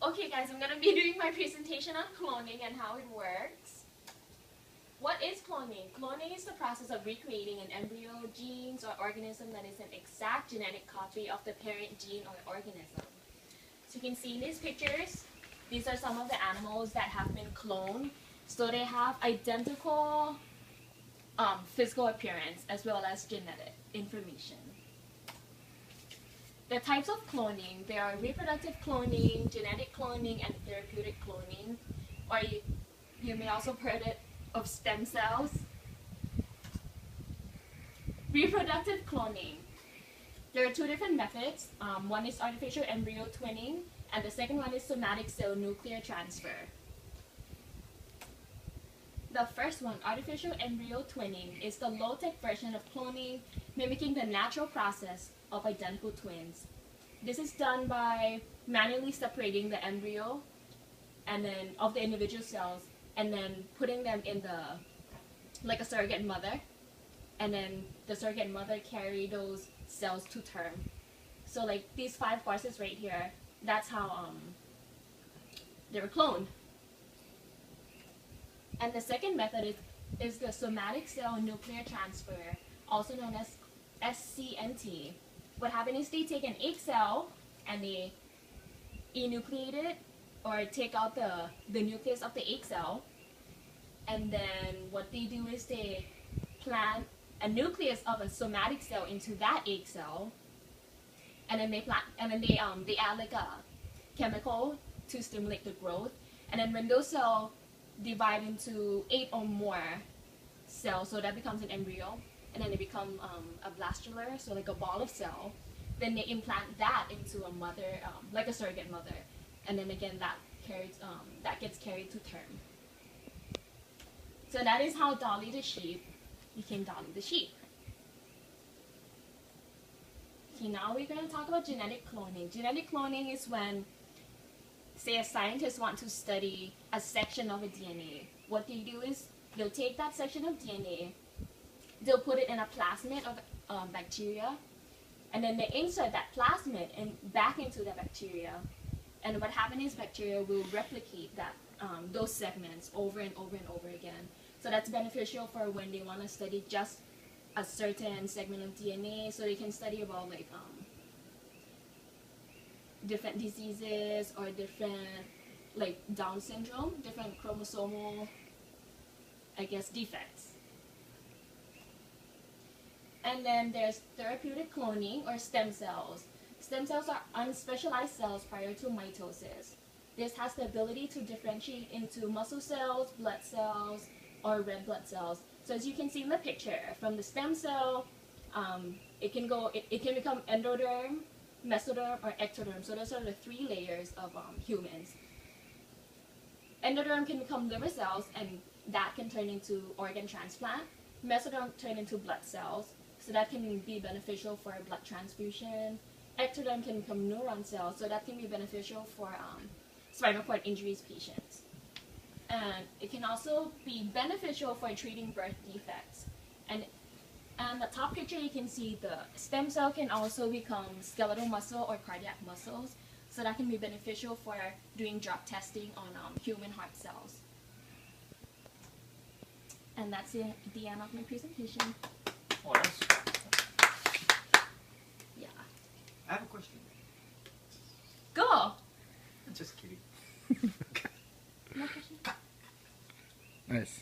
Okay guys, I'm gonna be doing my presentation on cloning and how it works. What is cloning? Cloning is the process of recreating an embryo, genes, or organism that is an exact genetic copy of the parent gene or organism. So you can see in these pictures, these are some of the animals that have been cloned. So they have identical physical appearance as well as genetic information. The types of cloning, there are reproductive cloning, genetic cloning, and therapeutic cloning. Or you may also have heard it of stem cells. Reproductive cloning. There are two different methods. One is artificial embryo twinning, and the second one is somatic cell nuclear transfer. The first one, artificial embryo twinning, is the low-tech version of cloning, mimicking the natural process of identical twins. This is done by manually separating the embryo and then of the individual cells and then putting them in like a surrogate mother, and then the surrogate mother carry those cells to term. So like these 5 horses right here, that's how they were cloned. And the second method is the somatic cell nuclear transfer, also known as SCNT. What happened is they take an egg cell and they enucleate it, or take out the nucleus of the egg cell, and then what they do is they plant a nucleus of a somatic cell into that egg cell, and then they add like a chemical to stimulate the growth, and then when those cells divide into 8 or more cells, so that becomes an embryo, and then they become a blastula, so like a ball of cell. Then they implant that into a mother, like a surrogate mother, and then again that gets carried to term. So that is how Dolly the sheep became Dolly the sheep. Okay, now we're going to talk about genetic cloning. Genetic cloning is when, say, a scientist wants to study a section of a DNA. What they do is they'll take that section of DNA, they'll put it in a plasmid of bacteria, and then they insert that plasmid back into the bacteria. And what happens is bacteria will replicate that those segments over and over and over again. So that's beneficial for when they want to study just a certain segment of DNA, so they can study about like different diseases or different like Down syndrome, different chromosomal, I guess, defects. And then there's therapeutic cloning or stem cells. Stem cells are unspecialized cells prior to mitosis. This has the ability to differentiate into muscle cells, blood cells, or red blood cells. So as you can see in the picture, from the stem cell, it can become endoderm, mesoderm, or ectoderm. So those are the 3 layers of humans. Endoderm can become liver cells, and that can turn into organ transplant. Mesoderm turn into blood cells, so that can be beneficial for blood transfusion. Ectoderm can become neuron cells, so that can be beneficial for spinal cord injuries patients. And it can also be beneficial for treating birth defects. And the top picture, you can see the stem cell can also become skeletal muscle or cardiac muscles, so that can be beneficial for doing drug testing on human heart cells. And that's the end of my presentation. Oh, nice. Yeah. I have a question. Go! Just kidding. No question? Nice.